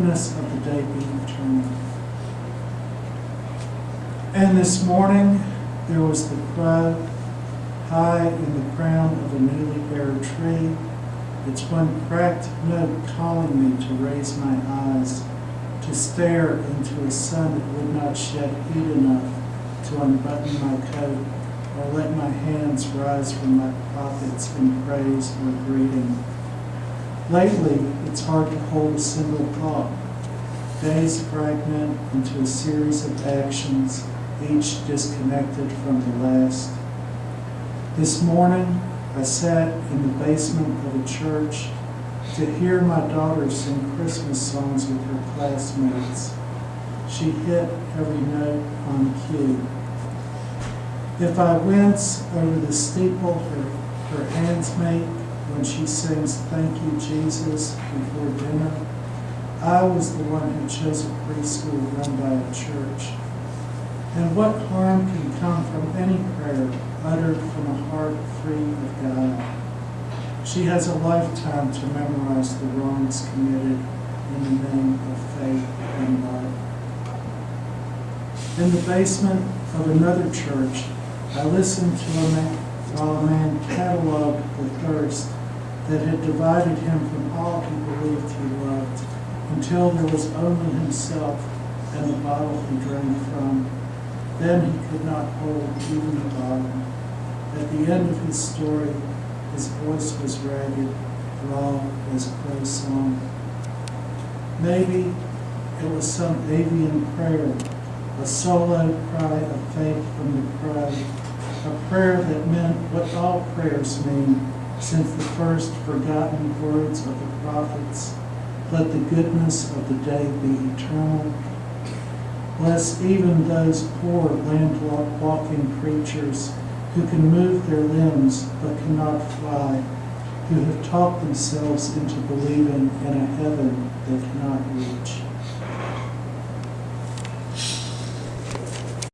Maginnes of the day be eternal. And this morning there was the crow high in the crown of a newly bare tree, its one cracked note calling me to raise my eyes, to stare into a sun that would not shed heat enough to unbutton my coat or let my hands rise from my pockets in praise or greeting. Lately, it's hard to hold a single thought. Days fragment into a series of actions, each disconnected from the last. This morning, I sat in the basement of a church to hear my daughter sing Christmas songs with her classmates. She hit every note on cue. If I wince over the steeple her hands make when she sings "Thank You, Jesus" before dinner, I was the one who chose a preschool run by a church. And what harm can come from any prayer uttered from a heart free of God? She has a lifetime to memorize the wrongs committed in the name of faith and love. In the basement of another church, I listened to while a man cataloged the thirst that had divided him from all he believed he loved, until there was only himself and the bottle he drank from. Then he could not hold even the bottle. At the end of his story, his voice was ragged, raw as a crow song. Maybe it was some avian prayer, a solo cry of faith from the crowd, a prayer that meant what all prayers mean since the first forgotten words of the prophets, "Let the goodness of the day be eternal." Bless even those poor land-walking creatures who can move their limbs but cannot fly, who have talked themselves into believing in a heaven that